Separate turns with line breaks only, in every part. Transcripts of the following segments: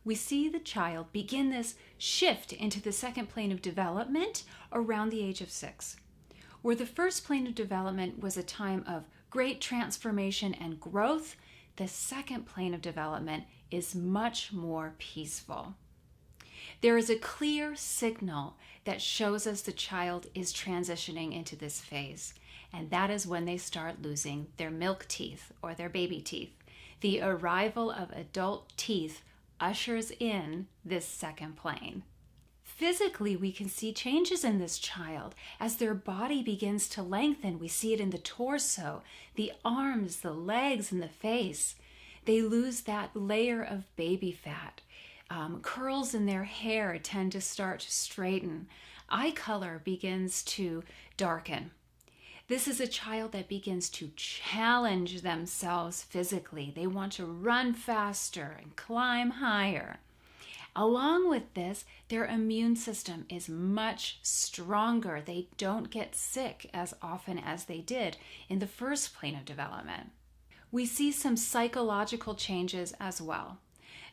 we see the child begin this shift into the second plane of development around the age of 6. Where the first plane of development was a time of great transformation and growth, the second plane of development is much more peaceful. There is a clear signal that shows us the child is transitioning into this phase, and that is when they start losing their milk teeth or their baby teeth. The arrival of adult teeth ushers in this second plane. Physically, we can see changes in this child as their body begins to lengthen. We see it in the torso, the arms, the legs, and the face. They lose that layer of baby fat. Curls in their hair tend to start to straighten. Eye color begins to darken. This is a child that begins to challenge themselves physically. They want to run faster and climb higher. Along with this, their immune system is much stronger. They don't get sick as often as they did in the first plane of development. We see some psychological changes as well.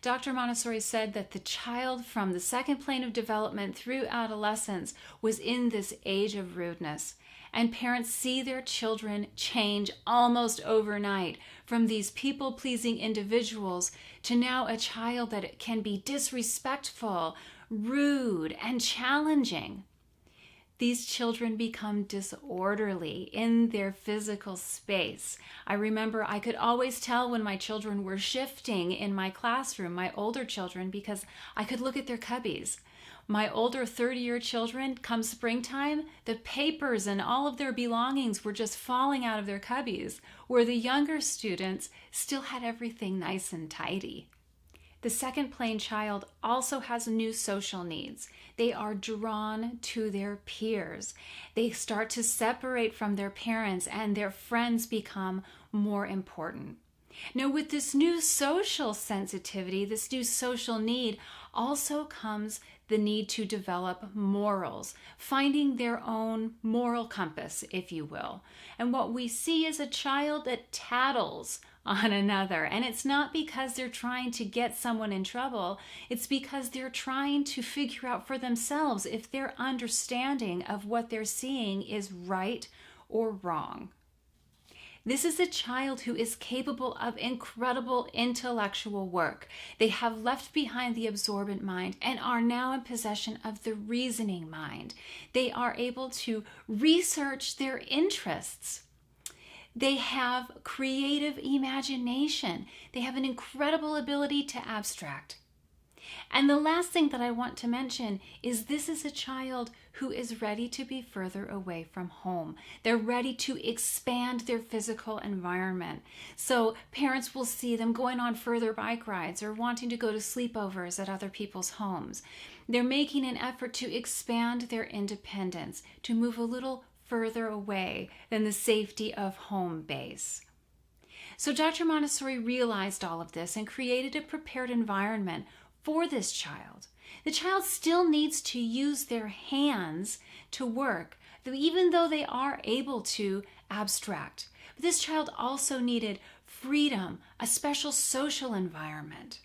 Dr. Montessori said that the child from the second plane of development through adolescence was in this age of rudeness. And parents see their children change almost overnight from these people-pleasing individuals to now a child that can be disrespectful, rude, and challenging. These children become disorderly in their physical space. I remember I could always tell when my children were shifting in my classroom, my older children, because I could look at their cubbies. My older third-year children, come springtime, the papers and all of their belongings were just falling out of their cubbies, where the younger students still had everything nice and tidy. The second plane child also has new social needs. They are drawn to their peers. They start to separate from their parents, and their friends become more important. Now, with this new social sensitivity, this new social need, also comes the need to develop morals, finding their own moral compass, if you will. And what we see is a child that tattles on another. And it's not because they're trying to get someone in trouble. It's because they're trying to figure out for themselves if their understanding of what they're seeing is right or wrong. This is a child who is capable of incredible intellectual work. They have left behind the absorbent mind and are now in possession of the reasoning mind. They are able to research their interests. They have creative imagination. They have an incredible ability to abstract. And the last thing that I want to mention is this is a child who is ready to be further away from home. They're ready to expand their physical environment. So parents will see them going on further bike rides or wanting to go to sleepovers at other people's homes. They're making an effort to expand their independence, to move a little further away than the safety of home base. So Dr. Montessori realized all of this and created a prepared environment for this child. The child still needs to use their hands to work, even though they are able to abstract. But this child also needed freedom, a special social environment.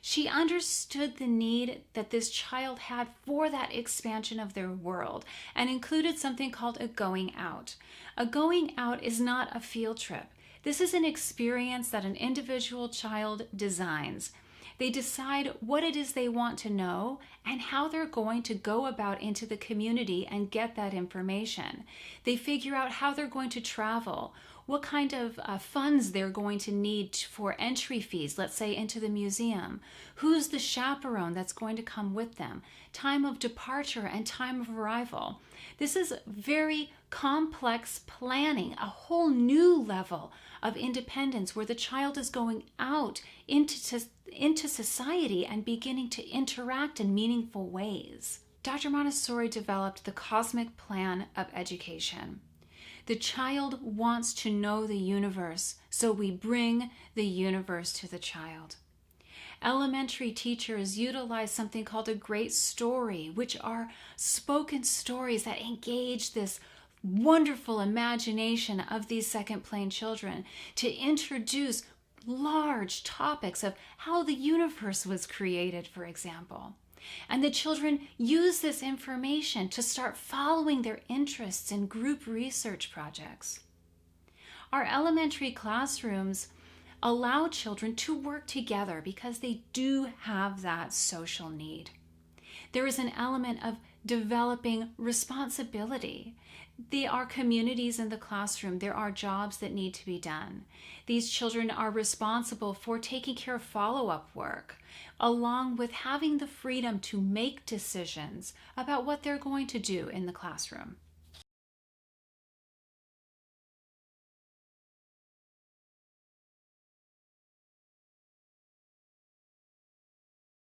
She understood the need that this child had for that expansion of their world and included something called a going out. A going out is not a field trip. This is an experience that an individual child designs. They decide what it is they want to know and how they're going to go about into the community and get that information. They figure out how they're going to travel, what kind of funds they're going to need for entry fees, let's say into the museum, who's the chaperone that's going to come with them, time of departure and time of arrival. This is very complex planning, a whole new level of independence where the child is going out into society and beginning to interact in meaningful ways. Dr. Montessori developed the cosmic plan of education. The child wants to know the universe, so we bring the universe to the child. Elementary teachers utilize something called a great story, which are spoken stories that engage this wonderful imagination of these second plane children to introduce large topics of how the universe was created, for example. And the children use this information to start following their interests in group research projects. Our elementary classrooms allow children to work together because they do have that social need. There is an element of developing responsibility. There are communities in the classroom. There are jobs that need to be done. These children are responsible for taking care of follow-up work, along with having the freedom to make decisions about what they're going to do in the classroom.